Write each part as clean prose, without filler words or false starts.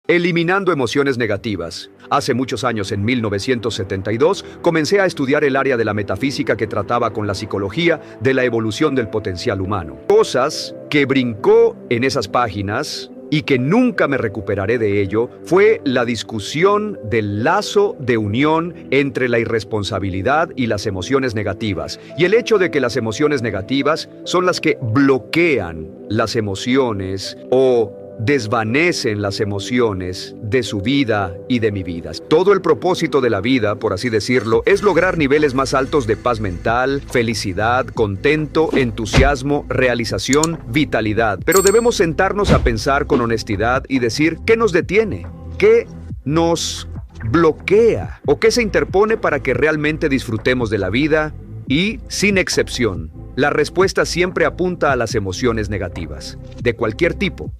Eliminando emociones negativas. Hace muchos años, en 1972, comencé a estudiar el área de la metafísica que trataba con la psicología de la evolución del potencial humano. Cosas que brincó en esas páginas y que nunca me recuperaré de ello fue la discusión del lazo de unión entre la irresponsabilidad y las emociones negativas, y el hecho de que las emociones negativas son las que bloquean las emociones o desvanecen las emociones de su vida y de mi vida. Todo el propósito de la vida, por así decirlo, es lograr niveles más altos de paz mental, felicidad, contento, entusiasmo, realización, vitalidad. Pero debemos sentarnos a pensar con honestidad y decir qué nos detiene, qué nos bloquea o qué se interpone para que realmente disfrutemos de la vida. Y, sin excepción, la respuesta siempre apunta a las emociones negativas, de cualquier tipo,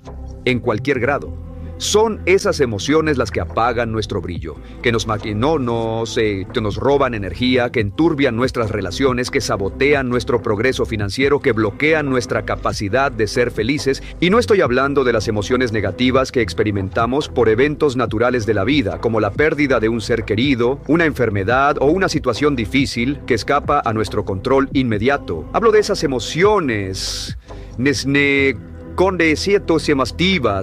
en cualquier grado. Son esas emociones las que apagan nuestro brillo, que nos roban energía, que enturbian nuestras relaciones, que sabotean nuestro progreso financiero, que bloquean nuestra capacidad de ser felices. Y no estoy hablando de las emociones negativas que experimentamos por eventos naturales de la vida, como la pérdida de un ser querido, una enfermedad o una situación difícil que escapa a nuestro control inmediato. Hablo de esas emociones condesietos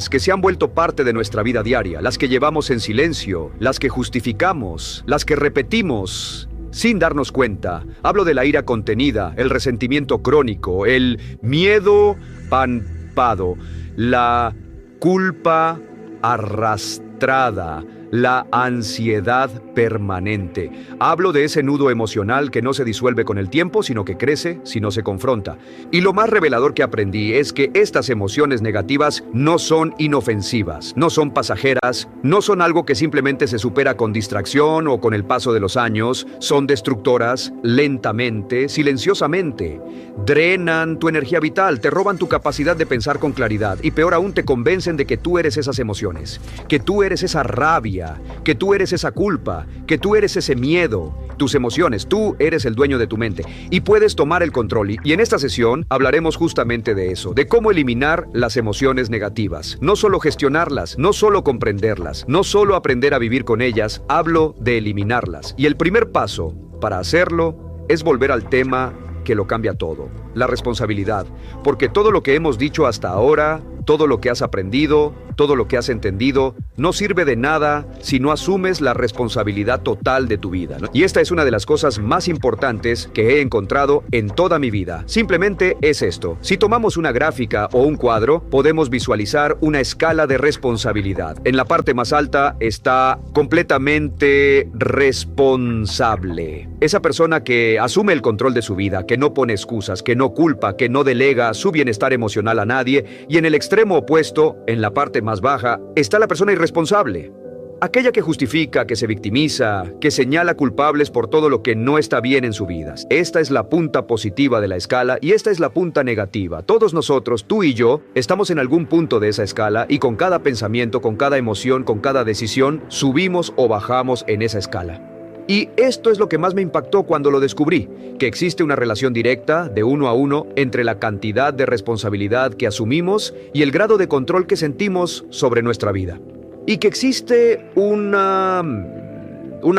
que se han vuelto parte de nuestra vida diaria, las que llevamos en silencio, las que justificamos, las que repetimos sin darnos cuenta. Hablo de la ira contenida, el resentimiento crónico, el miedo pampado, la culpa arrastrada, la ansiedad permanente. Hablo de ese nudo emocional que no se disuelve con el tiempo, sino que crece si no se confronta. Y lo más revelador que aprendí es que estas emociones negativas no son inofensivas, no son pasajeras, no son algo que simplemente se supera con distracción o con el paso de los años. Son destructoras, lentamente, silenciosamente. Drenan tu energía vital, te roban tu capacidad de pensar con claridad y peor aún te convencen de que tú eres esas emociones, que tú eres esa rabia, que tú eres esa culpa, que tú eres ese miedo, tus emociones, tú eres el dueño de tu mente y puedes tomar el control. Y en esta sesión hablaremos justamente de eso, de cómo eliminar las emociones negativas. No solo gestionarlas, no solo comprenderlas, no solo aprender a vivir con ellas, hablo de eliminarlas. Y el primer paso para hacerlo es volver al tema que lo cambia todo, la responsabilidad. Porque todo lo que hemos dicho hasta ahora, todo lo que has aprendido, todo lo que has entendido, no sirve de nada si no asumes la responsabilidad total de tu vida, ¿no? Y esta es una de las cosas más importantes que he encontrado en toda mi vida. Simplemente es esto. Si tomamos una gráfica o un cuadro, podemos visualizar una escala de responsabilidad. En la parte más alta está completamente responsable. Esa persona que asume el control de su vida, que no pone excusas, que no culpa, que no delega su bienestar emocional a nadie. Y en el extremo opuesto, en la parte más baja, está la persona irresponsable. Aquella que justifica, que se victimiza, que señala culpables por todo lo que no está bien en su vida. Esta es la punta positiva de la escala y esta es la punta negativa. Todos nosotros, tú y yo, estamos en algún punto de esa escala y con cada pensamiento, con cada emoción, con cada decisión, subimos o bajamos en esa escala. Y esto es lo que más me impactó cuando lo descubrí, que existe una relación directa, de 1 a 1, entre la cantidad de responsabilidad que asumimos y el grado de control que sentimos sobre nuestra vida. Y que existe una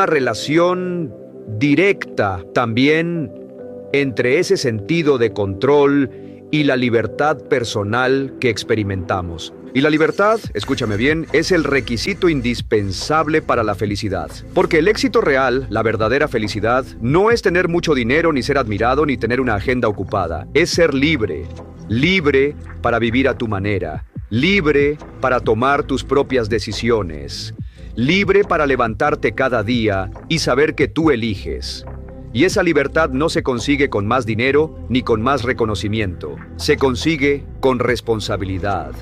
relación directa también entre ese sentido de control y la libertad personal que experimentamos. Y la libertad, escúchame bien, es el requisito indispensable para la felicidad. Porque el éxito real, la verdadera felicidad, no es tener mucho dinero, ni ser admirado, ni tener una agenda ocupada. Es ser libre. Libre para vivir a tu manera. Libre para tomar tus propias decisiones. Libre para levantarte cada día y saber que tú eliges. Y esa libertad no se consigue con más dinero ni con más reconocimiento. Se consigue con responsabilidad.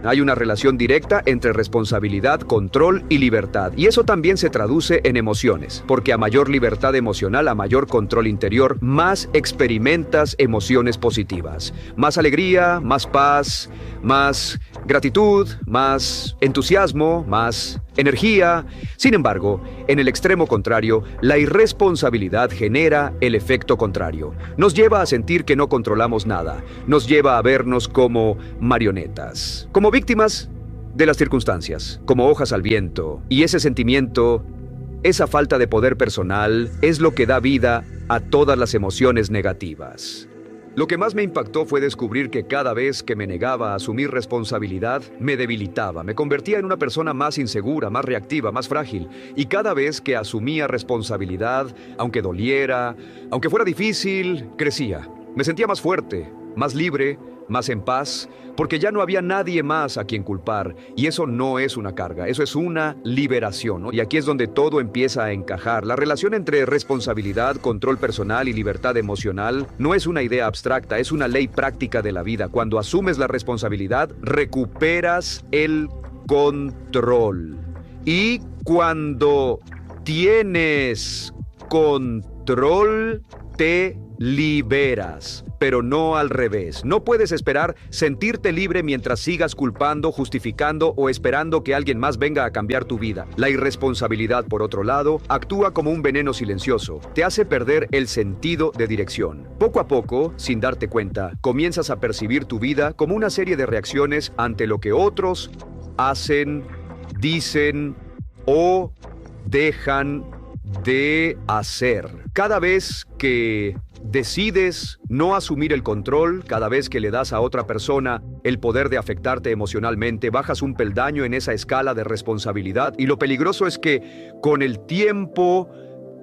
Hay una relación directa entre responsabilidad, control y libertad. Y eso también se traduce en emociones, porque a mayor libertad emocional, a mayor control interior, más experimentas emociones positivas. Más alegría, más paz, más gratitud, más entusiasmo, más energía. Sin embargo, en el extremo contrario, la irresponsabilidad genera el efecto contrario. Nos lleva a sentir que no controlamos nada. Nos lleva a vernos como marionetas, como víctimas de las circunstancias, como hojas al viento. Y ese sentimiento, esa falta de poder personal, es lo que da vida a todas las emociones negativas. Lo que más me impactó fue descubrir que cada vez que me negaba a asumir responsabilidad, me debilitaba, me convertía en una persona más insegura, más reactiva, más frágil. Y cada vez que asumía responsabilidad, aunque doliera, aunque fuera difícil, crecía. Me sentía más fuerte, más libre, más en paz, porque ya no había nadie más a quien culpar. Y eso no es una carga, eso es una liberación, ¿no? Y aquí es donde todo empieza a encajar. La relación entre responsabilidad, control personal y libertad emocional no es una idea abstracta, es una ley práctica de la vida. Cuando asumes la responsabilidad, recuperas el control. Y cuando tienes control, te liberas, pero no al revés. No puedes esperar sentirte libre mientras sigas culpando, justificando o esperando que alguien más venga a cambiar tu vida. La irresponsabilidad, por otro lado, actúa como un veneno silencioso. Te hace perder el sentido de dirección. Poco a poco, sin darte cuenta, comienzas a percibir tu vida como una serie de reacciones ante lo que otros hacen, dicen o dejan de hacer. Cada vez que decides no asumir el control, cada vez que le das a otra persona el poder de afectarte emocionalmente, bajas un peldaño en esa escala de responsabilidad, y lo peligroso es que con el tiempo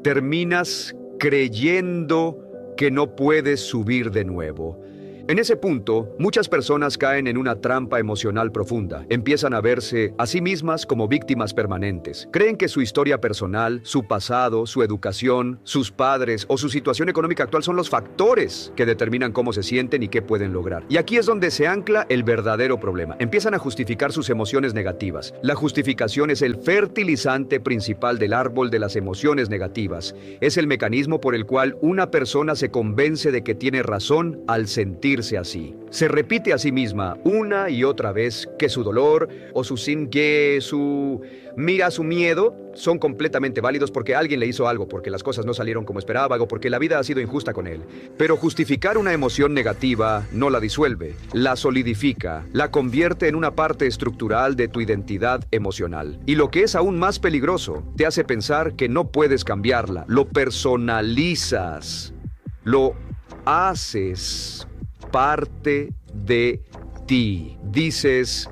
terminas creyendo que no puedes subir de nuevo. En ese punto, muchas personas caen en una trampa emocional profunda. Empiezan a verse a sí mismas como víctimas permanentes. Creen que su historia personal, su pasado, su educación, sus padres o su situación económica actual son los factores que determinan cómo se sienten y qué pueden lograr. Y aquí es donde se ancla el verdadero problema. Empiezan a justificar sus emociones negativas. La justificación es el fertilizante principal del árbol de las emociones negativas. Es el mecanismo por el cual una persona se convence de que tiene razón al sentirse así. Se repite a sí misma una y otra vez que su dolor o su su miedo son completamente válidos porque alguien le hizo algo, porque las cosas no salieron como esperaba o porque la vida ha sido injusta con él. Pero justificar una emoción negativa no la disuelve, la solidifica, la convierte en una parte estructural de tu identidad emocional. Y lo que es aún más peligroso, te hace pensar que no puedes cambiarla, lo personalizas, lo haces parte de ti. Dices,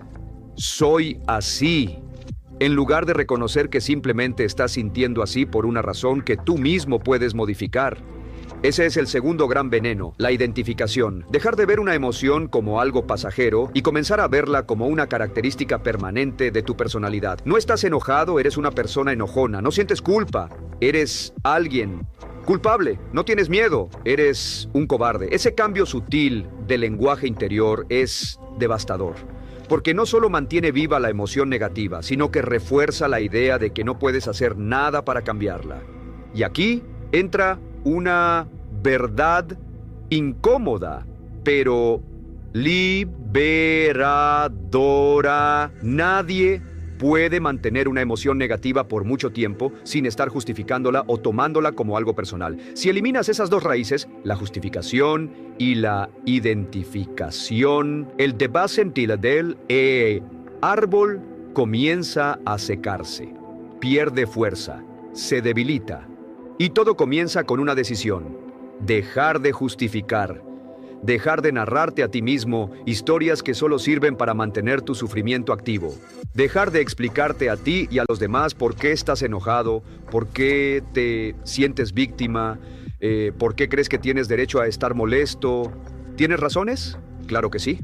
soy así, en lugar de reconocer que simplemente estás sintiendo así por una razón que tú mismo puedes modificar. Ese es el segundo gran veneno, la identificación. Dejar de ver una emoción como algo pasajero y comenzar a verla como una característica permanente de tu personalidad. No estás enojado, eres una persona enojona. No sientes culpa, eres alguien culpable. No tienes miedo, eres un cobarde. Ese cambio sutil del lenguaje interior es devastador, porque no solo mantiene viva la emoción negativa, sino que refuerza la idea de que no puedes hacer nada para cambiarla. Y aquí entra una verdad incómoda, pero liberadora. Nadie puede mantener una emoción negativa por mucho tiempo sin estar justificándola o tomándola como algo personal. Si eliminas esas dos raíces, la justificación y la identificación, el debasentil del árbol comienza a secarse, pierde fuerza, se debilita. Y todo comienza con una decisión: dejar de justificar, dejar de narrarte a ti mismo historias que solo sirven para mantener tu sufrimiento activo, dejar de explicarte a ti y a los demás por qué estás enojado, por qué te sientes víctima, por qué crees que tienes derecho a estar molesto. ¿Tienes razones? Claro que sí.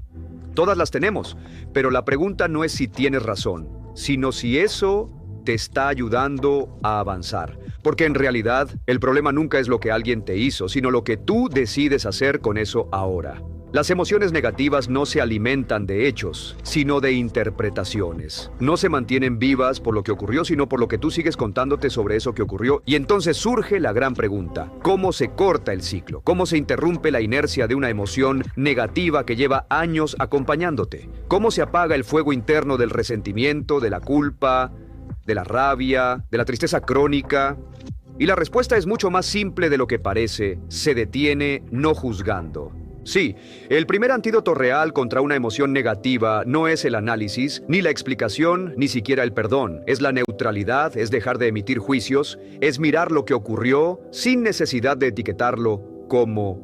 Todas las tenemos, pero la pregunta no es si tienes razón, sino si eso te está ayudando a avanzar. Porque en realidad, el problema nunca es lo que alguien te hizo, sino lo que tú decides hacer con eso ahora. Las emociones negativas no se alimentan de hechos, sino de interpretaciones. No se mantienen vivas por lo que ocurrió, sino por lo que tú sigues contándote sobre eso que ocurrió. Y entonces surge la gran pregunta: ¿cómo se corta el ciclo? ¿Cómo se interrumpe la inercia de una emoción negativa que lleva años acompañándote? ¿Cómo se apaga el fuego interno del resentimiento, de la culpa, de la rabia, de la tristeza crónica? Y la respuesta es mucho más simple de lo que parece. Se detiene no juzgando, Sí, el primer antídoto real contra una emoción negativa no es el análisis, ni la explicación, ni siquiera el perdón. Es la neutralidad, es dejar de emitir juicios, es mirar lo que ocurrió sin necesidad de etiquetarlo como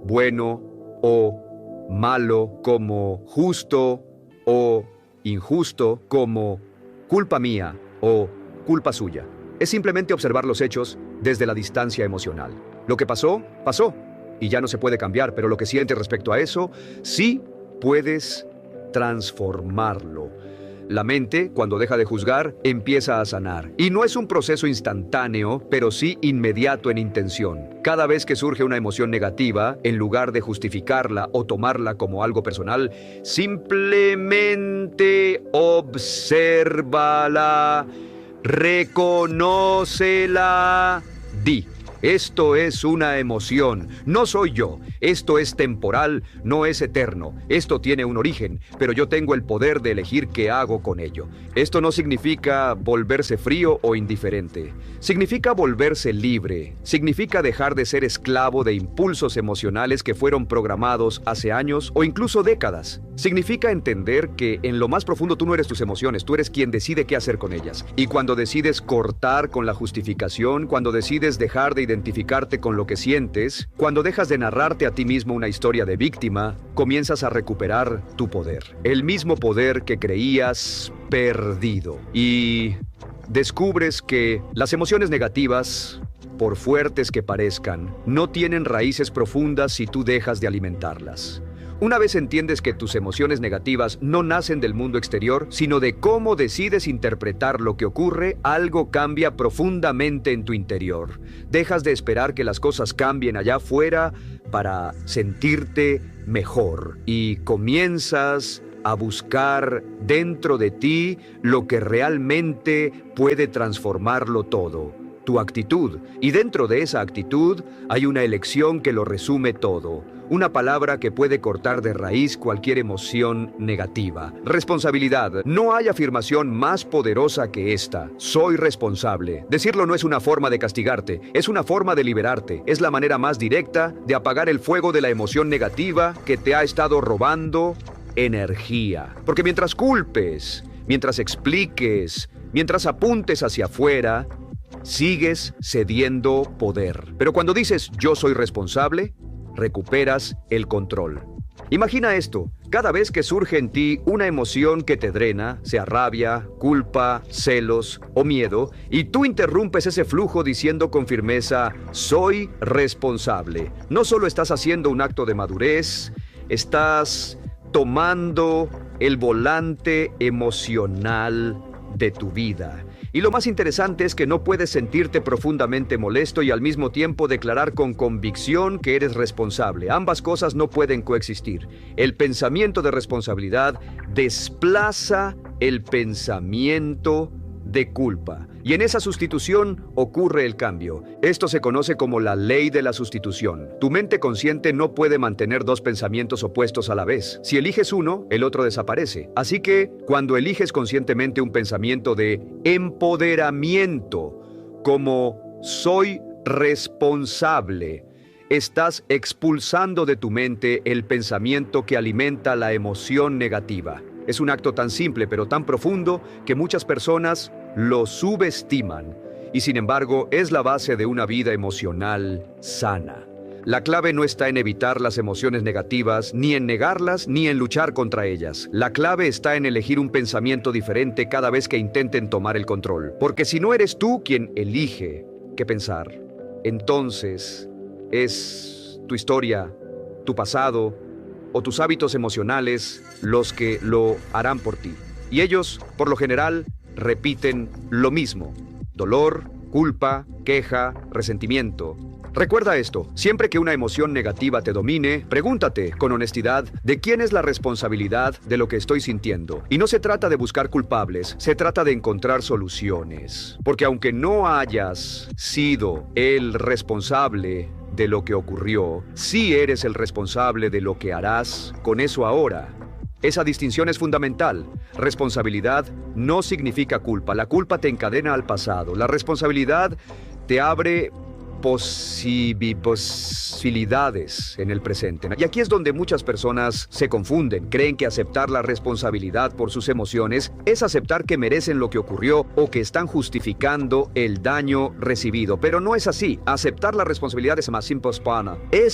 bueno o malo, como justo o injusto, como culpa mía o culpa suya. Es simplemente observar los hechos desde la distancia emocional. Lo que pasó, pasó. Y ya no se puede cambiar, pero lo que sientes respecto a eso, sí puedes transformarlo. La mente, cuando deja de juzgar, empieza a sanar. Y no es un proceso instantáneo, pero sí inmediato en intención. Cada vez que surge una emoción negativa, en lugar de justificarla o tomarla como algo personal, simplemente obsérvala, reconócela, di: esto es una emoción, no soy yo. Esto es temporal, no es eterno. Esto tiene un origen, pero yo tengo el poder de elegir qué hago con ello. Esto no significa volverse frío o indiferente. Significa volverse libre. Significa dejar de ser esclavo de impulsos emocionales que fueron programados hace años o incluso décadas. Significa entender que en lo más profundo tú no eres tus emociones, tú eres quien decide qué hacer con ellas. Y cuando decides cortar con la justificación, cuando decides dejar de identificarte con lo que sientes, cuando dejas de narrarte a ti mismo una historia de víctima, comienzas a recuperar tu poder. El mismo poder que creías perdido. Y descubres que las emociones negativas, por fuertes que parezcan, no tienen raíces profundas si tú dejas de alimentarlas. Una vez entiendes que tus emociones negativas no nacen del mundo exterior, sino de cómo decides interpretar lo que ocurre, algo cambia profundamente en tu interior. Dejas de esperar que las cosas cambien allá afuera para sentirte mejor y comienzas a buscar dentro de ti lo que realmente puede transformarlo todo: tu actitud. Y dentro de esa actitud hay una elección que lo resume todo. Una palabra que puede cortar de raíz cualquier emoción negativa: responsabilidad. No hay afirmación más poderosa que esta: soy responsable. Decirlo no es una forma de castigarte, es una forma de liberarte. Es la manera más directa de apagar el fuego de la emoción negativa que te ha estado robando energía. Porque mientras culpes, mientras expliques, mientras apuntes hacia afuera, sigues cediendo poder. Pero cuando dices yo soy responsable, recuperas el control. Imagina esto: cada vez que surge en ti una emoción que te drena, sea rabia, culpa, celos o miedo, y tú interrumpes ese flujo diciendo con firmeza soy responsable, no solo estás haciendo un acto de madurez, estás tomando el volante emocional de tu vida. Y lo más interesante es que no puedes sentirte profundamente molesto y al mismo tiempo declarar con convicción que eres responsable. Ambas cosas no pueden coexistir. El pensamiento de responsabilidad desplaza el pensamiento de culpa. Y en esa sustitución ocurre el cambio. Esto se conoce como la ley de la sustitución. Tu mente consciente no puede mantener dos pensamientos opuestos a la vez. Si eliges uno, el otro desaparece. Así que, cuando eliges conscientemente un pensamiento de empoderamiento, como soy responsable, estás expulsando de tu mente el pensamiento que alimenta la emoción negativa. Es un acto tan simple pero tan profundo que muchas personas lo subestiman, y sin embargo es la base de una vida emocional sana. La clave no está en evitar las emociones negativas, ni en negarlas, ni en luchar contra ellas. La clave está en elegir un pensamiento diferente cada vez que intenten tomar el control. Porque si no eres tú quien elige qué pensar, entonces es tu historia, tu pasado o tus hábitos emocionales los que lo harán por ti. Y ellos, por lo general, repiten lo mismo: dolor, culpa, queja, resentimiento. Recuerda esto: siempre que una emoción negativa te domine, pregúntate con honestidad de quién es la responsabilidad de lo que estoy sintiendo. Y no se trata de buscar culpables, se trata de encontrar soluciones. Porque aunque no hayas sido el responsable de lo que ocurrió, sí eres el responsable de lo que harás con eso ahora. Esa distinción es fundamental. Responsabilidad no significa culpa. La culpa te encadena al pasado. La responsabilidad te abre posibilidades en el presente. Y aquí es donde muchas personas se confunden. Creen que aceptar la responsabilidad por sus emociones es aceptar que merecen lo que ocurrió o que están justificando el daño recibido. Pero no es así. Aceptar la responsabilidad es más simple. Es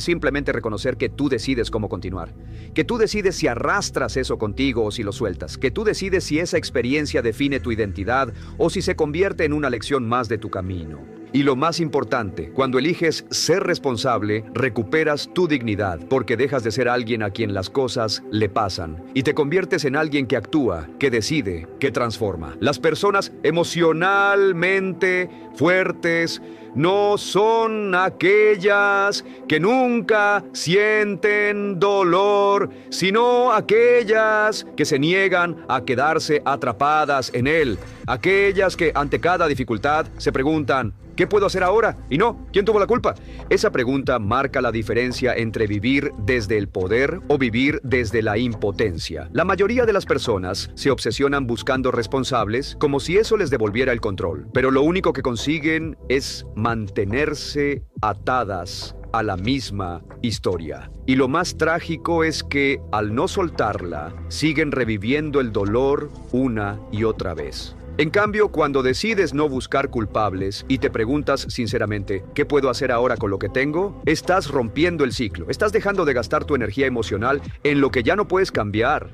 simplemente reconocer que tú decides cómo continuar, que tú decides si arrastras eso contigo o si lo sueltas, que tú decides si esa experiencia define tu identidad o si se convierte en una lección más de tu camino. Y lo más importante, cuando eliges ser responsable, recuperas tu dignidad, porque dejas de ser alguien a quien las cosas le pasan y te conviertes en alguien que actúa, que decide, que transforma. Las personas emocionalmente fuertes no son aquellas que nunca sienten dolor, sino aquellas que se niegan a quedarse atrapadas en él. Aquellas que ante cada dificultad se preguntan, ¿qué puedo hacer ahora? Y no, ¿quién tuvo la culpa? Esa pregunta marca la diferencia entre vivir desde el poder o vivir desde la impotencia. La mayoría de las personas se obsesionan buscando responsables como si eso les devolviera el control, pero lo único que consiguen es mantenerse atadas a la misma historia. Y lo más trágico es que, al no soltarla, siguen reviviendo el dolor una y otra vez. En cambio, cuando decides no buscar culpables y te preguntas sinceramente, ¿qué puedo hacer ahora con lo que tengo? Estás rompiendo el ciclo. Estás dejando de gastar tu energía emocional en lo que ya no puedes cambiar.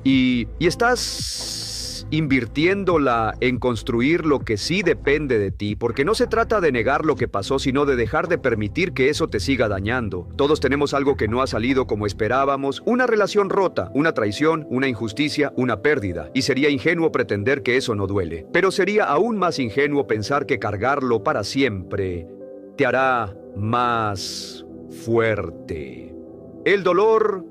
Y estás invirtiéndola en construir lo que sí depende de ti, porque no se trata de negar lo que pasó, sino de dejar de permitir que eso te siga dañando. Todos tenemos algo que no ha salido como esperábamos, una relación rota, una traición, una injusticia, una pérdida, y sería ingenuo pretender que eso no duele. Pero sería aún más ingenuo pensar que cargarlo para siempre te hará más fuerte. El dolor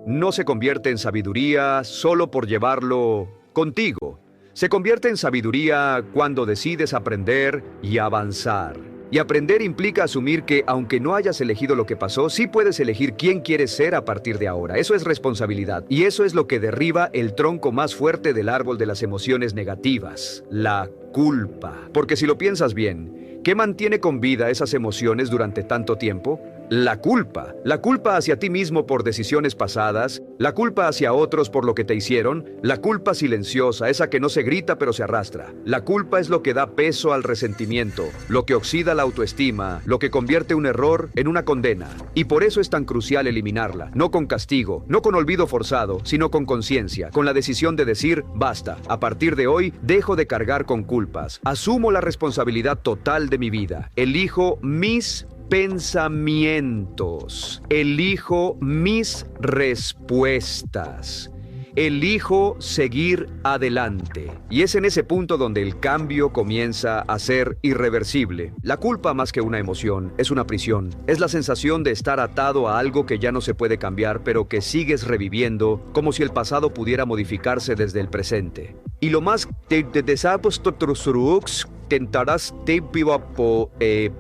no se convierte en sabiduría solo por llevarlo contigo. Se convierte en sabiduría cuando decides aprender y avanzar. Y aprender implica asumir que, aunque no hayas elegido lo que pasó, sí puedes elegir quién quieres ser a partir de ahora. Eso es responsabilidad. Y eso es lo que derriba el tronco más fuerte del árbol de las emociones negativas: la culpa. Porque si lo piensas bien, ¿qué mantiene con vida esas emociones durante tanto tiempo? La culpa. La culpa hacia ti mismo por decisiones pasadas, la culpa hacia otros por lo que te hicieron, la culpa silenciosa, esa que no se grita pero se arrastra. La culpa es lo que da peso al resentimiento, lo que oxida la autoestima, lo que convierte un error en una condena. Y por eso es tan crucial eliminarla, no con castigo, no con olvido forzado, sino con conciencia, con la decisión de decir, basta, a partir de hoy dejo de cargar con culpas, asumo la responsabilidad total de mi vida, elijo mis pensamientos, elijo mis respuestas, elijo seguir adelante. Y es en ese punto donde el cambio comienza a ser irreversible. La culpa, más que una emoción, es una prisión. Es la sensación de estar atado a algo que ya no se puede cambiar, pero que sigues reviviendo como si el pasado pudiera modificarse desde el presente. Y lo más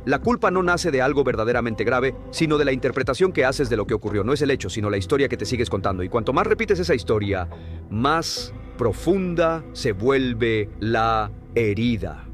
la culpa no nace de algo verdaderamente grave, sino de la interpretación que haces de lo que ocurrió. No es el hecho, sino la historia que te sigues contando. Y cuanto más repites esa historia, más profunda se vuelve la herida.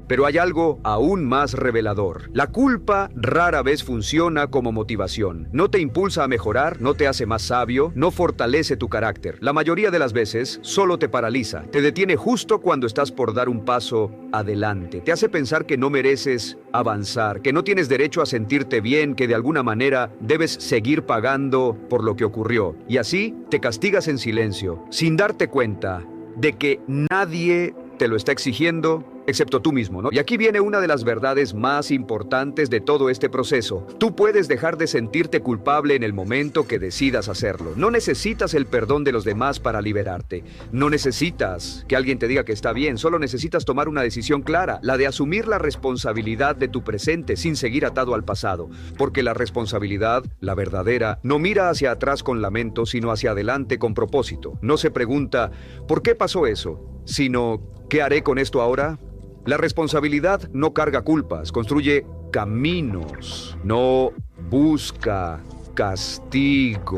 Pero hay algo aún más revelador. La culpa rara vez funciona como motivación. No te impulsa a mejorar, no te hace más sabio, no fortalece tu carácter. La mayoría de las veces solo te paraliza, te detiene justo cuando estás por dar un paso adelante. Te hace pensar que no mereces avanzar, que no tienes derecho a sentirte bien, que de alguna manera debes seguir pagando por lo que ocurrió. Y así te castigas en silencio, sin darte cuenta de que nadie te lo está exigiendo, excepto tú mismo, ¿no? Y aquí viene una de las verdades más importantes de todo este proceso. Tú puedes dejar de sentirte culpable en el momento que decidas hacerlo. No necesitas el perdón de los demás para liberarte. No necesitas que alguien te diga que está bien. Solo necesitas tomar una decisión clara, la de asumir la responsabilidad de tu presente sin seguir atado al pasado. Porque la responsabilidad, la verdadera, no mira hacia atrás con lamento, sino hacia adelante con propósito. No se pregunta, ¿por qué pasó eso?, sino, ¿qué haré con esto ahora? La responsabilidad no carga culpas, construye caminos, no busca castigos,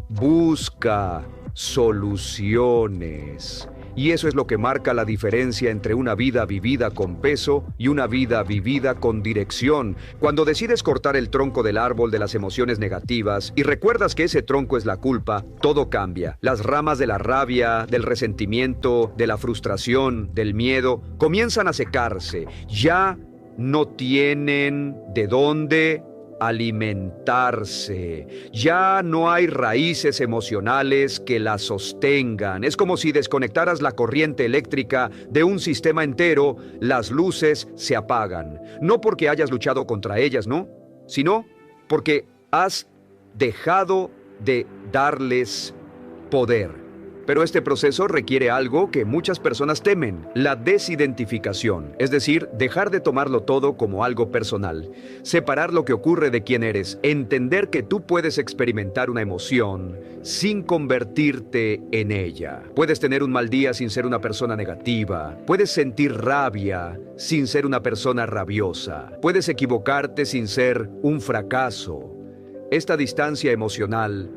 busca soluciones. Y eso es lo que marca la diferencia entre una vida vivida con peso y una vida vivida con dirección. Cuando decides cortar el tronco del árbol de las emociones negativas y recuerdas que ese tronco es la culpa, todo cambia. Las ramas de la rabia, del resentimiento, de la frustración, del miedo, comienzan a secarse. Ya no tienen de dónde alimentarse. Ya no hay raíces emocionales que las sostengan. Es como si desconectaras la corriente eléctrica de un sistema entero, las luces se apagan. No porque hayas luchado contra ellas, ¿no? Sino porque has dejado de darles poder. Pero este proceso requiere algo que muchas personas temen: la desidentificación, es decir, dejar de tomarlo todo como algo personal, separar lo que ocurre de quién eres, entender que tú puedes experimentar una emoción sin convertirte en ella. Puedes tener un mal día sin ser una persona negativa, puedes sentir rabia sin ser una persona rabiosa, puedes equivocarte sin ser un fracaso. Esta distancia emocional,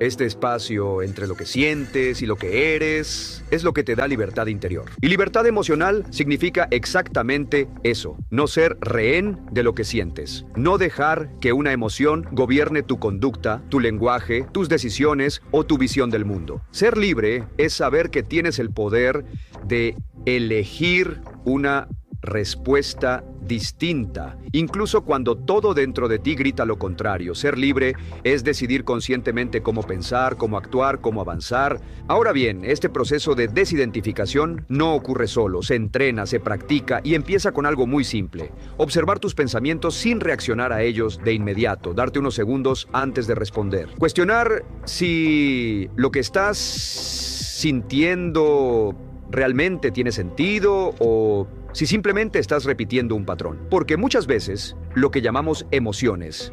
este espacio entre lo que sientes y lo que eres, es lo que te da libertad interior. Y libertad emocional significa exactamente eso: no ser rehén de lo que sientes. No dejar que una emoción gobierne tu conducta, tu lenguaje, tus decisiones o tu visión del mundo. Ser libre es saber que tienes el poder de elegir una respuesta distinta, incluso cuando todo dentro de ti grita lo contrario. Ser libre es decidir conscientemente cómo pensar, cómo actuar, cómo avanzar. Ahora bien, este proceso de desidentificación no ocurre solo, se entrena, se practica y empieza con algo muy simple: observar tus pensamientos sin reaccionar a ellos de inmediato, darte unos segundos antes de responder. Cuestionar si lo que estás sintiendo realmente tiene sentido o si simplemente estás repitiendo un patrón. Porque muchas veces lo que llamamos emociones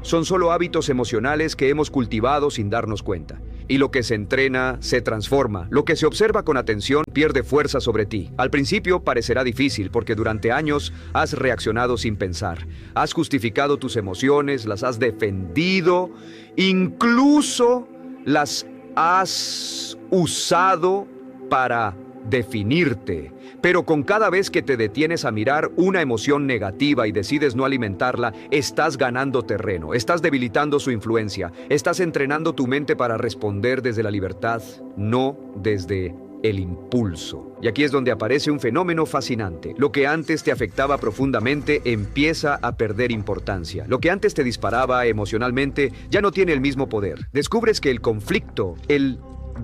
son solo hábitos emocionales que hemos cultivado sin darnos cuenta. Y lo que se entrena se transforma. Lo que se observa con atención pierde fuerza sobre ti. Al principio parecerá difícil porque durante años has reaccionado sin pensar. Has justificado tus emociones, las has defendido, incluso las has usado para definirte. Pero con cada vez que te detienes a mirar una emoción negativa y decides no alimentarla, estás ganando terreno, estás debilitando su influencia, estás entrenando tu mente para responder desde la libertad, no desde el impulso. Y aquí es donde aparece un fenómeno fascinante. Lo que antes te afectaba profundamente empieza a perder importancia. Lo que antes te disparaba emocionalmente ya no tiene el mismo poder. Descubres que el conflicto, el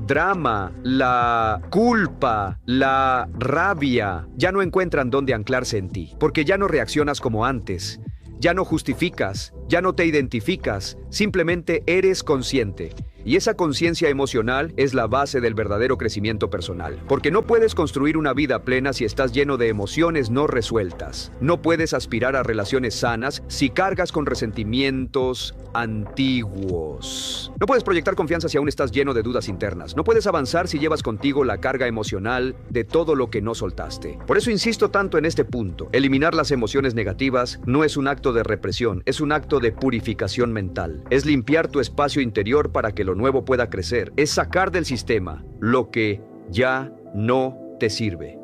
drama, la culpa, la rabia ya no encuentran dónde anclarse en ti, porque ya no reaccionas como antes, ya no justificas, ya no te identificas, simplemente eres consciente. Y esa conciencia emocional es la base del verdadero crecimiento personal. Porque no puedes construir una vida plena si estás lleno de emociones no resueltas. No puedes aspirar a relaciones sanas si cargas con resentimientos antiguos. No puedes proyectar confianza si aún estás lleno de dudas internas. No puedes avanzar si llevas contigo la carga emocional de todo lo que no soltaste. Por eso insisto tanto en este punto. Eliminar las emociones negativas no es un acto de represión, es un acto de purificación mental. Es limpiar tu espacio interior para que lo nuevo pueda crecer. Es sacar del sistema lo que ya no te sirve.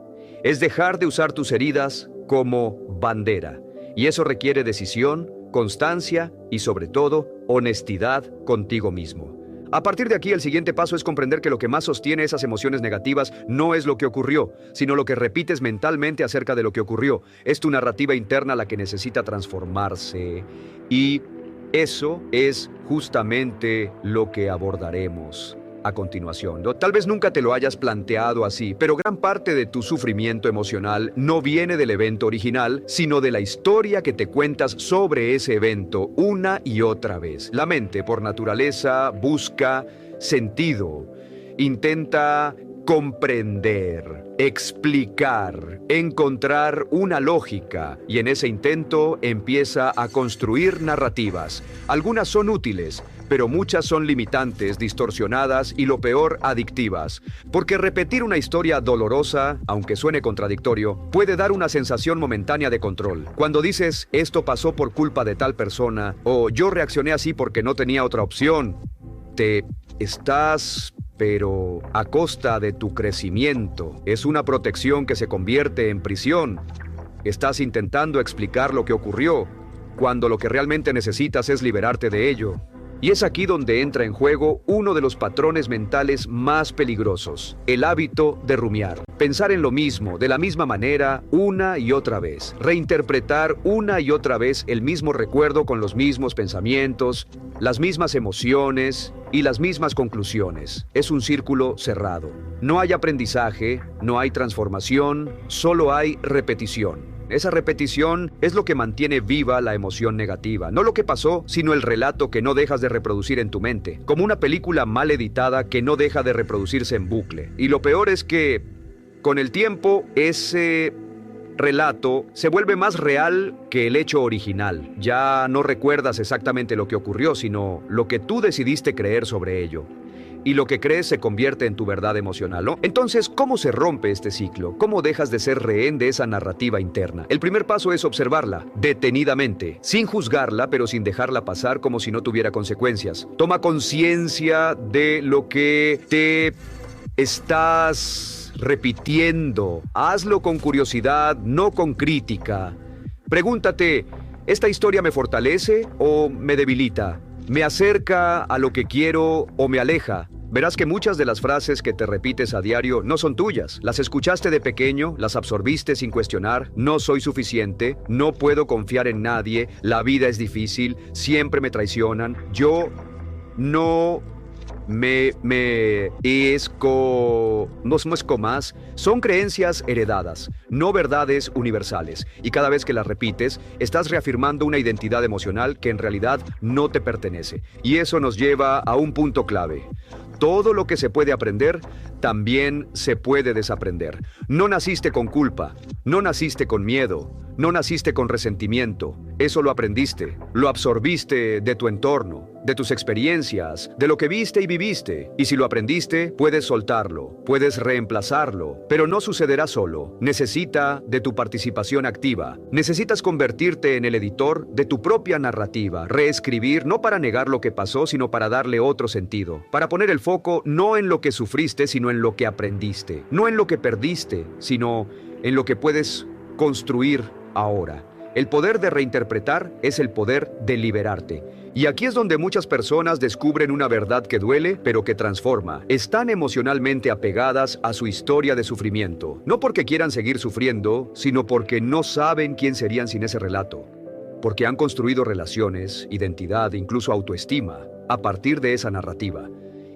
Es dejar de usar tus heridas como bandera. Y eso requiere decisión, constancia y sobre todo honestidad contigo mismo. A partir de aquí, el siguiente paso es comprender que lo que más sostiene esas emociones negativas no es lo que ocurrió, sino lo que repites mentalmente acerca de lo que ocurrió. Es tu narrativa interna la que necesita transformarse. Y eso es justamente lo que abordaremos a continuación. Tal vez nunca te lo hayas planteado así, pero gran parte de tu sufrimiento emocional no viene del evento original, sino de la historia que te cuentas sobre ese evento una y otra vez. La mente, por naturaleza, busca sentido, intenta comprender, explicar, encontrar una lógica, y en ese intento empieza a construir narrativas. Algunas son útiles, pero muchas son limitantes, distorsionadas y, lo peor, adictivas. Porque repetir una historia dolorosa, aunque suene contradictorio, puede dar una sensación momentánea de control. Cuando dices, esto pasó por culpa de tal persona, o yo reaccioné así porque no tenía otra opción, te estás pero a costa de tu crecimiento. Es una protección que se convierte en prisión. Estás intentando explicar lo que ocurrió, cuando lo que realmente necesitas es liberarte de ello. Y es aquí donde entra en juego uno de los patrones mentales más peligrosos, el hábito de rumiar. Pensar en lo mismo, de la misma manera, una y otra vez. Reinterpretar una y otra vez el mismo recuerdo con los mismos pensamientos, las mismas emociones y las mismas conclusiones. Es un círculo cerrado. No hay aprendizaje, no hay transformación, solo hay repetición. Esa repetición es lo que mantiene viva la emoción negativa. No lo que pasó, sino el relato que no dejas de reproducir en tu mente. Como una película mal editada que no deja de reproducirse en bucle. Y lo peor es que, con el tiempo, ese relato se vuelve más real que el hecho original. Ya no recuerdas exactamente lo que ocurrió, sino lo que tú decidiste creer sobre ello. Y lo que crees se convierte en tu verdad emocional, ¿no? Entonces, ¿cómo se rompe este ciclo? ¿Cómo dejas de ser rehén de esa narrativa interna? El primer paso es observarla, detenidamente, sin juzgarla, pero sin dejarla pasar como si no tuviera consecuencias. Toma conciencia de lo que te estás repitiendo. Hazlo con curiosidad, no con crítica. Pregúntate, ¿esta historia me fortalece o me debilita? ¿Me acerca a lo que quiero o me aleja? Verás que muchas de las frases que te repites a diario no son tuyas. Las escuchaste de pequeño, las absorbiste sin cuestionar. No soy suficiente, no puedo confiar en nadie, la vida es difícil, siempre me traicionan, yo no más. Son creencias heredadas, no verdades universales. Y cada vez que las repites, estás reafirmando una identidad emocional que en realidad no te pertenece. Y eso nos lleva a un punto clave. Todo lo que se puede aprender, también se puede desaprender. No naciste con culpa, no naciste con miedo, no naciste con resentimiento. Eso lo aprendiste, lo absorbiste de tu entorno, de tus experiencias, de lo que viste y viviste. Y si lo aprendiste, puedes soltarlo, puedes reemplazarlo, pero no sucederá solo. Necesita de tu participación activa. Necesitas convertirte en el editor de tu propia narrativa, reescribir no para negar lo que pasó, sino para darle otro sentido, para poner el foco no en lo que sufriste, sino en lo que aprendiste, no en lo que perdiste, sino en lo que puedes construir ahora. El poder de reinterpretar es el poder de liberarte. Y aquí es donde muchas personas descubren una verdad que duele, pero que transforma. Están emocionalmente apegadas a su historia de sufrimiento, no porque quieran seguir sufriendo, sino porque no saben quién serían sin ese relato. Porque han construido relaciones, identidad, incluso autoestima, a partir de esa narrativa.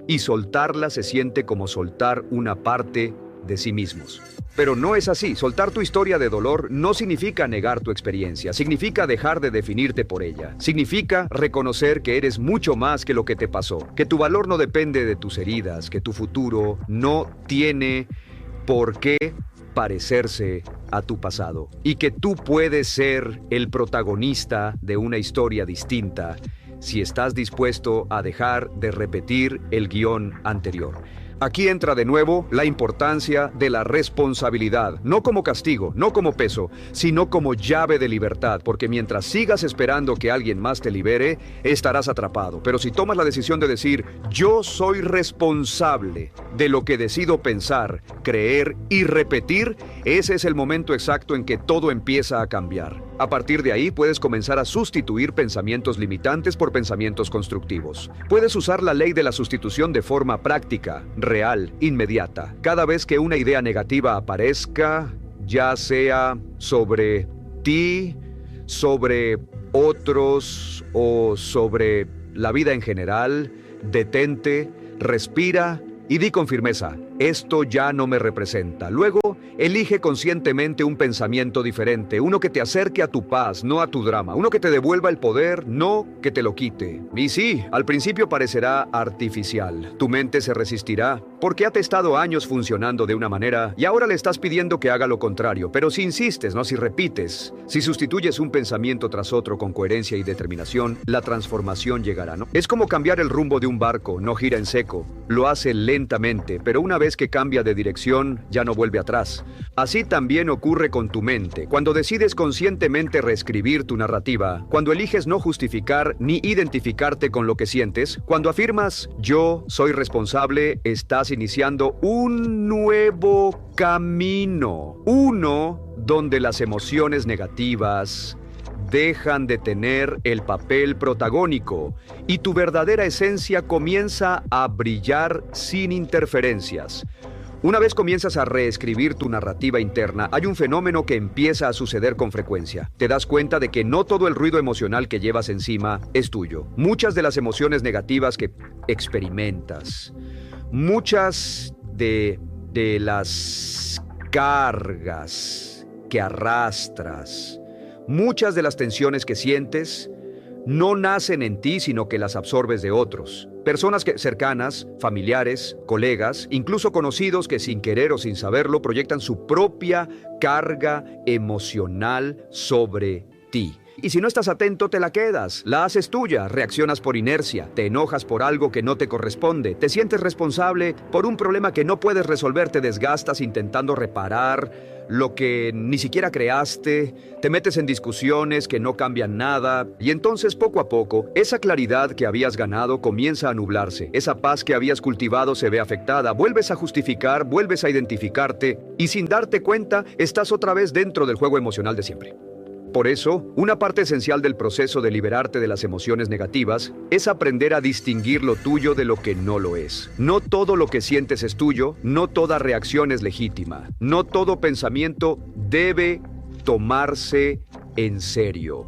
Y soltarla se siente como soltar una parte de sí mismos. Pero no es así. Soltar tu historia de dolor no significa negar tu experiencia, significa dejar de definirte por ella. Significa reconocer que eres mucho más que lo que te pasó, que tu valor no depende de tus heridas, que tu futuro no tiene por qué parecerse a tu pasado y que tú puedes ser el protagonista de una historia distinta si estás dispuesto a dejar de repetir el guión anterior. Aquí entra de nuevo la importancia de la responsabilidad, no como castigo, no como peso, sino como llave de libertad, porque mientras sigas esperando que alguien más te libere, estarás atrapado. Pero si tomas la decisión de decir, yo soy responsable de lo que decido pensar, creer y repetir, ese es el momento exacto en que todo empieza a cambiar. A partir de ahí puedes comenzar a sustituir pensamientos limitantes por pensamientos constructivos. Puedes usar la ley de la sustitución de forma práctica, real, inmediata. Cada vez que una idea negativa aparezca, ya sea sobre ti, sobre otros o sobre la vida en general, detente, respira y di con firmeza, esto ya no me representa. Luego, elige conscientemente un pensamiento diferente, uno que te acerque a tu paz, no a tu drama, uno que te devuelva el poder, no que te lo quite. Y sí, al principio parecerá artificial, tu mente se resistirá, porque ha estado años funcionando de una manera y ahora le estás pidiendo que haga lo contrario. Pero si insistes, no, si repites, si sustituyes un pensamiento tras otro con coherencia y determinación, la transformación llegará, ¿no? Es como cambiar el rumbo de un barco, no gira en seco, lo hace lentamente, pero una vez vez que cambia de dirección, ya no vuelve atrás. Así también ocurre con tu mente. Cuando decides conscientemente reescribir tu narrativa, cuando eliges no justificar ni identificarte con lo que sientes, cuando afirmas yo soy responsable, estás iniciando un nuevo camino. Uno donde las emociones negativas dejan de tener el papel protagónico y tu verdadera esencia comienza a brillar sin interferencias. Una vez comienzas a reescribir tu narrativa interna, hay un fenómeno que empieza a suceder con frecuencia. Te das cuenta de que no todo el ruido emocional que llevas encima es tuyo. Muchas de las emociones negativas que experimentas, muchas de las cargas que arrastras, muchas de las tensiones que sientes no nacen en ti, sino que las absorbes de otros. Personas cercanas, familiares, colegas, incluso conocidos que sin querer o sin saberlo proyectan su propia carga emocional sobre ti. Y si no estás atento, te la quedas, la haces tuya, reaccionas por inercia, te enojas por algo que no te corresponde, te sientes responsable por un problema que no puedes resolver, te desgastas intentando reparar lo que ni siquiera creaste, te metes en discusiones que no cambian nada, y entonces poco a poco, esa claridad que habías ganado comienza a nublarse, esa paz que habías cultivado se ve afectada, vuelves a justificar, vuelves a identificarte, y sin darte cuenta, estás otra vez dentro del juego emocional de siempre. Por eso, una parte esencial del proceso de liberarte de las emociones negativas es aprender a distinguir lo tuyo de lo que no lo es. No todo lo que sientes es tuyo, no toda reacción es legítima, no todo pensamiento debe tomarse en serio.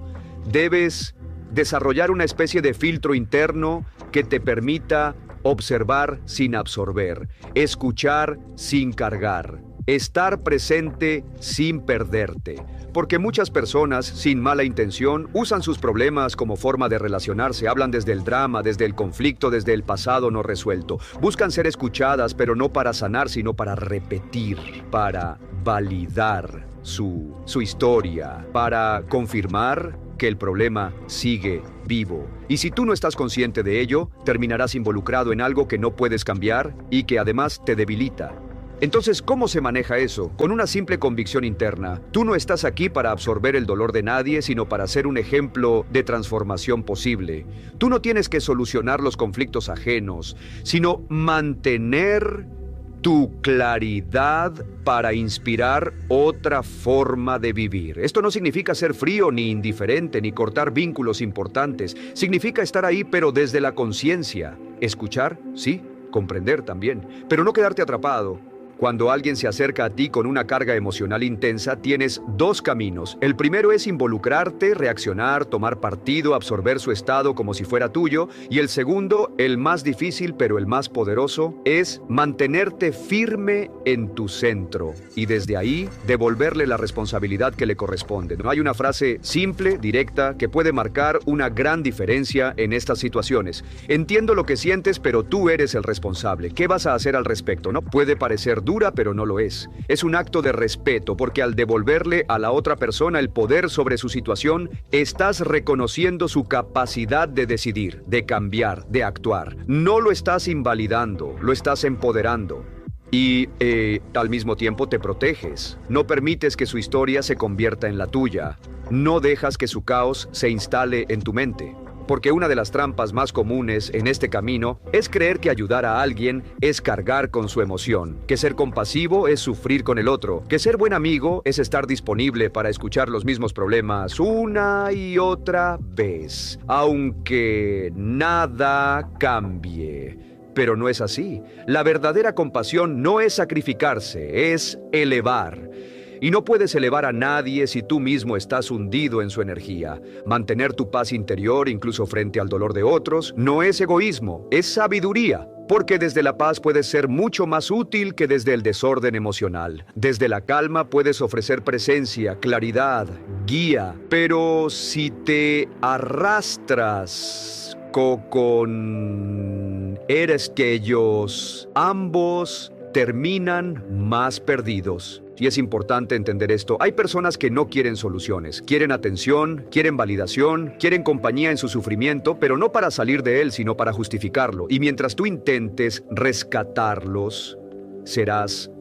Debes desarrollar una especie de filtro interno que te permita observar sin absorber, escuchar sin cargar, estar presente sin perderte. Porque muchas personas, sin mala intención, usan sus problemas como forma de relacionarse, hablan desde el drama, desde el conflicto, desde el pasado no resuelto. Buscan ser escuchadas, pero no para sanar, sino para repetir, para validar su historia, para confirmar que el problema sigue vivo. Y si tú no estás consciente de ello, terminarás involucrado en algo que no puedes cambiar y que además te debilita. Entonces, ¿cómo se maneja eso? Con una simple convicción interna. Tú no estás aquí para absorber el dolor de nadie, sino para ser un ejemplo de transformación posible. Tú no tienes que solucionar los conflictos ajenos, sino mantener tu claridad para inspirar otra forma de vivir. Esto no significa ser frío ni indiferente, ni cortar vínculos importantes. Significa estar ahí, pero desde la conciencia. Escuchar, sí, comprender también, pero no quedarte atrapado. Cuando alguien se acerca a ti con una carga emocional intensa, tienes dos caminos. El primero es involucrarte, reaccionar, tomar partido, absorber su estado como si fuera tuyo. Y el segundo, el más difícil pero el más poderoso, es mantenerte firme en tu centro y desde ahí devolverle la responsabilidad que le corresponde. No hay una frase simple, directa, que puede marcar una gran diferencia en estas situaciones. Entiendo lo que sientes, pero tú eres el responsable. ¿Qué vas a hacer al respecto? No puede parecer dura, pero no lo es. Es un acto de respeto, porque al devolverle a la otra persona el poder sobre su situación, estás reconociendo su capacidad de decidir, de cambiar, de actuar. No lo estás invalidando, lo estás empoderando. Y al mismo tiempo te proteges. No permites que su historia se convierta en la tuya. No dejas que su caos se instale en tu mente. Porque una de las trampas más comunes en este camino es creer que ayudar a alguien es cargar con su emoción, que ser compasivo es sufrir con el otro, que ser buen amigo es estar disponible para escuchar los mismos problemas una y otra vez, aunque nada cambie. Pero no es así. La verdadera compasión no es sacrificarse, es elevar. Y no puedes elevar a nadie si tú mismo estás hundido en su energía. Mantener tu paz interior, incluso frente al dolor de otros, no es egoísmo, es sabiduría. Porque desde la paz puedes ser mucho más útil que desde el desorden emocional. Desde la calma puedes ofrecer presencia, claridad, guía. Pero si te arrastras con eres que ellos, ambos terminan más perdidos. Y es importante entender esto. Hay personas que no quieren soluciones, quieren atención, quieren validación, quieren compañía en su sufrimiento, pero no para salir de él, sino para justificarlo. Y mientras tú intentes rescatarlos, serás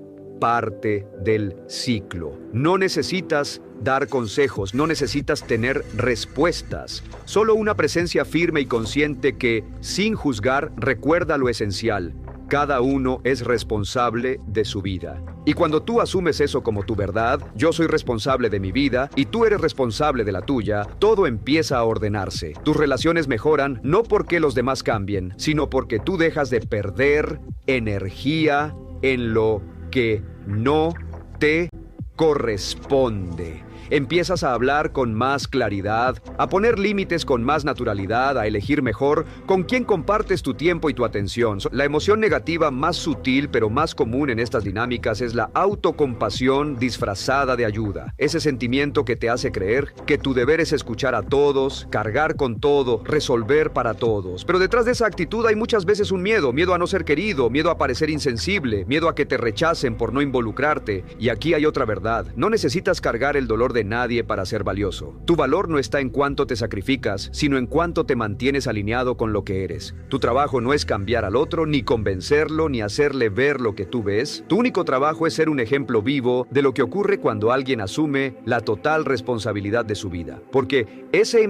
parte del ciclo. No necesitas dar consejos, no necesitas tener respuestas. Solo una presencia firme y consciente que, sin juzgar, recuerda lo esencial. Cada uno es responsable de su vida. Y cuando tú asumes eso como tu verdad, yo soy responsable de mi vida y tú eres responsable de la tuya, todo empieza a ordenarse. Tus relaciones mejoran no porque los demás cambien, sino porque tú dejas de perder energía en lo que no te corresponde. Empiezas a hablar con más claridad, a poner límites con más naturalidad, a elegir mejor con quién compartes tu tiempo y tu atención. La emoción negativa más sutil pero más común en estas dinámicas es la autocompasión disfrazada de ayuda. Ese sentimiento que te hace creer que tu deber es escuchar a todos, cargar con todo, resolver para todos. Pero detrás de esa actitud hay muchas veces un miedo a no ser querido, miedo a parecer insensible, miedo a que te rechacen por no involucrarte. Y aquí hay otra verdad: no necesitas cargar el dolor de nadie para ser valioso. Tu valor no está en cuánto te sacrificas, sino en cuánto te mantienes alineado con lo que eres. Tu trabajo no es cambiar al otro, ni convencerlo, ni hacerle ver lo que tú ves. Tu único trabajo es ser un ejemplo vivo de lo que ocurre cuando alguien asume la total responsabilidad de su vida. Porque ese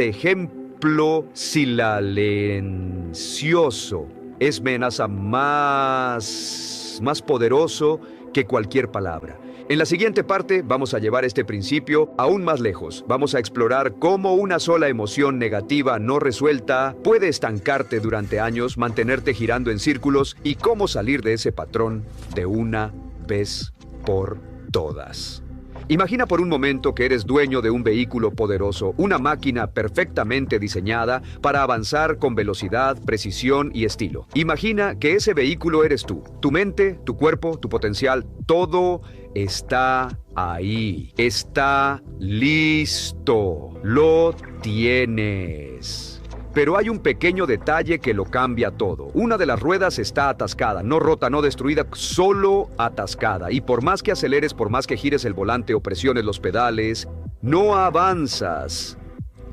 ejemplo silencioso es amenaza más poderoso que cualquier palabra. En la siguiente parte vamos a llevar este principio aún más lejos. Vamos a explorar cómo una sola emoción negativa no resuelta puede estancarte durante años, mantenerte girando en círculos y cómo salir de ese patrón de una vez por todas. Imagina por un momento que eres dueño de un vehículo poderoso, una máquina perfectamente diseñada para avanzar con velocidad, precisión y estilo. Imagina que ese vehículo eres tú. Tu mente, tu cuerpo, tu potencial, todo está ahí. Está listo. Lo tienes. Pero hay un pequeño detalle que lo cambia todo. Una de las ruedas está atascada, no rota, no destruida, solo atascada. Y por más que aceleres, por más que gires el volante o presiones los pedales, no avanzas.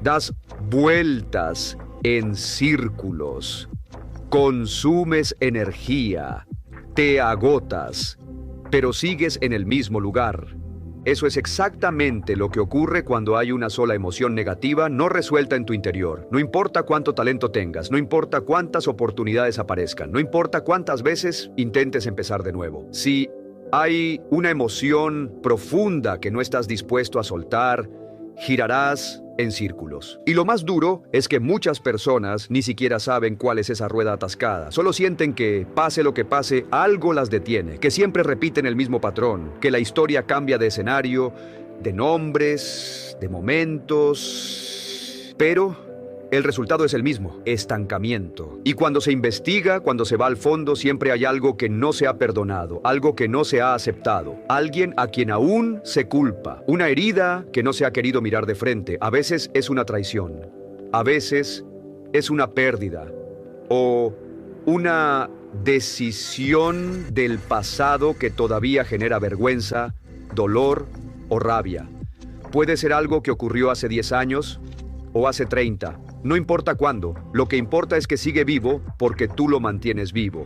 Das vueltas en círculos. Consumes energía. Te agotas. Pero sigues en el mismo lugar. Eso es exactamente lo que ocurre cuando hay una sola emoción negativa no resuelta en tu interior. No importa cuánto talento tengas, no importa cuántas oportunidades aparezcan, no importa cuántas veces intentes empezar de nuevo. Si hay una emoción profunda que no estás dispuesto a soltar, girarás en círculos. Y lo más duro es que muchas personas ni siquiera saben cuál es esa rueda atascada. Solo sienten que, pase lo que pase, algo las detiene, que siempre repiten el mismo patrón, que la historia cambia de escenario, de nombres, de momentos, pero el resultado es el mismo: estancamiento. Y cuando se investiga, cuando se va al fondo, siempre hay algo que no se ha perdonado, algo que no se ha aceptado, alguien a quien aún se culpa, una herida que no se ha querido mirar de frente. A veces es una traición, a veces es una pérdida o una decisión del pasado que todavía genera vergüenza, dolor o rabia. Puede ser algo que ocurrió hace 10 años o hace 30. No importa cuándo, lo que importa es que sigue vivo porque tú lo mantienes vivo.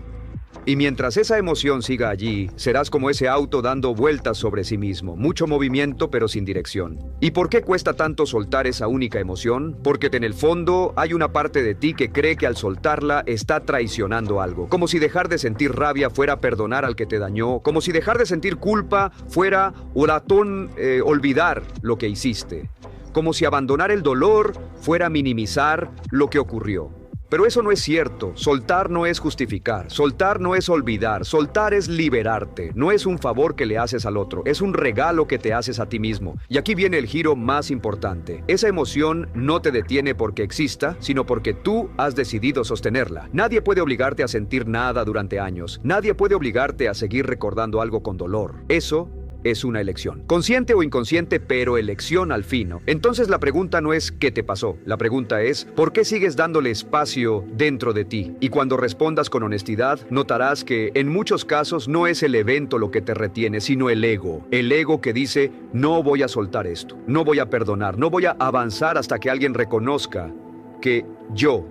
Y mientras esa emoción siga allí, serás como ese auto dando vueltas sobre sí mismo, mucho movimiento pero sin dirección. ¿Y por qué cuesta tanto soltar esa única emoción? Porque en el fondo hay una parte de ti que cree que al soltarla está traicionando algo. Como si dejar de sentir rabia fuera perdonar al que te dañó, como si dejar de sentir culpa fuera olvidar lo que hiciste. Como si abandonar el dolor fuera minimizar lo que ocurrió. Pero eso no es cierto. Soltar no es justificar, soltar no es olvidar, soltar es liberarte. No es un favor que le haces al otro, es un regalo que te haces a ti mismo. Y aquí viene el giro más importante. Esa emoción no te detiene porque exista, sino porque tú has decidido sostenerla. Nadie puede obligarte a sentir nada durante años. Nadie puede obligarte a seguir recordando algo con dolor. Eso es una elección. Consciente o inconsciente, pero elección al fin, ¿no? Entonces la pregunta no es ¿qué te pasó? La pregunta es ¿por qué sigues dándole espacio dentro de ti? Y cuando respondas con honestidad, notarás que en muchos casos no es el evento lo que te retiene, sino el ego. El ego que dice no voy a soltar esto, no voy a perdonar, no voy a avanzar hasta que alguien reconozca que yo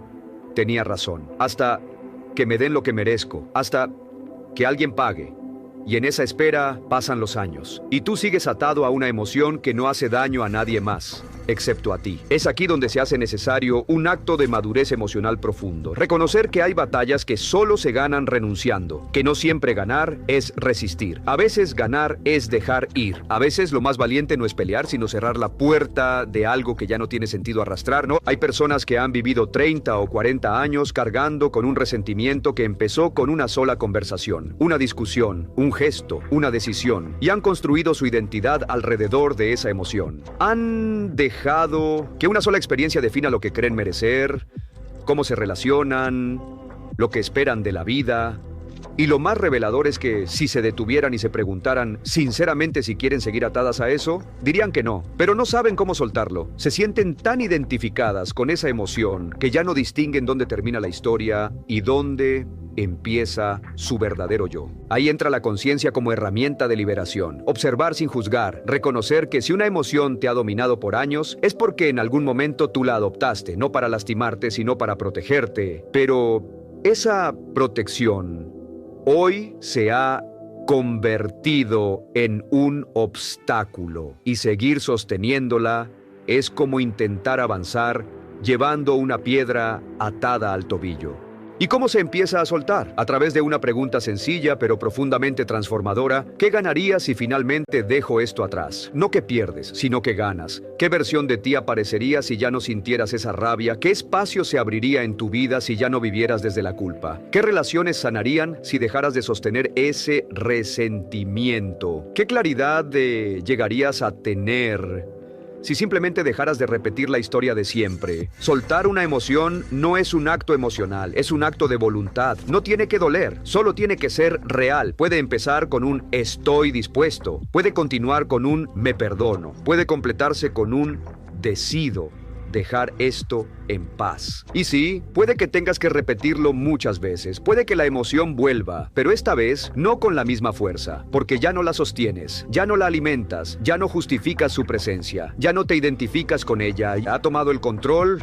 tenía razón, hasta que me den lo que merezco, hasta que alguien pague. Y en esa espera pasan los años. Y tú sigues atado a una emoción que no hace daño a nadie más, excepto a ti. Es aquí donde se hace necesario un acto de madurez emocional profundo. Reconocer que hay batallas que solo se ganan renunciando. Que no siempre ganar es resistir. A veces ganar es dejar ir. A veces lo más valiente no es pelear, sino cerrar la puerta de algo que ya no tiene sentido arrastrar, ¿no? Hay personas que han vivido 30 o 40 años cargando con un resentimiento que empezó con una sola conversación, una discusión, un gesto, una decisión, y han construido su identidad alrededor de esa emoción. Han dejado que una sola experiencia defina lo que creen merecer, cómo se relacionan, lo que esperan de la vida. Y lo más revelador es que si se detuvieran y se preguntaran sinceramente si quieren seguir atadas a eso, dirían que no, pero no saben cómo soltarlo. Se sienten tan identificadas con esa emoción que ya no distinguen dónde termina la historia y dónde empieza su verdadero yo. Ahí entra la conciencia como herramienta de liberación. Observar sin juzgar, reconocer que si una emoción te ha dominado por años, es porque en algún momento tú la adoptaste, no para lastimarte, sino para protegerte. Pero esa protección hoy se ha convertido en un obstáculo, y seguir sosteniéndola es como intentar avanzar llevando una piedra atada al tobillo. ¿Y cómo se empieza a soltar? A través de una pregunta sencilla pero profundamente transformadora: ¿qué ganarías si finalmente dejo esto atrás? No que pierdes, sino que ganas. ¿Qué versión de ti aparecería si ya no sintieras esa rabia? ¿Qué espacio se abriría en tu vida si ya no vivieras desde la culpa? ¿Qué relaciones sanarían si dejaras de sostener ese resentimiento? ¿Qué claridad llegarías a tener si simplemente dejaras de repetir la historia de siempre? Soltar una emoción no es un acto emocional, es un acto de voluntad. No tiene que doler, solo tiene que ser real. Puede empezar con un estoy dispuesto, puede continuar con un me perdono, puede completarse con un decido dejar esto en paz. Y sí, puede que tengas que repetirlo muchas veces, puede que la emoción vuelva, pero esta vez no con la misma fuerza, porque ya no la sostienes, ya no la alimentas, ya no justificas su presencia, ya no te identificas con ella, ha tomado el control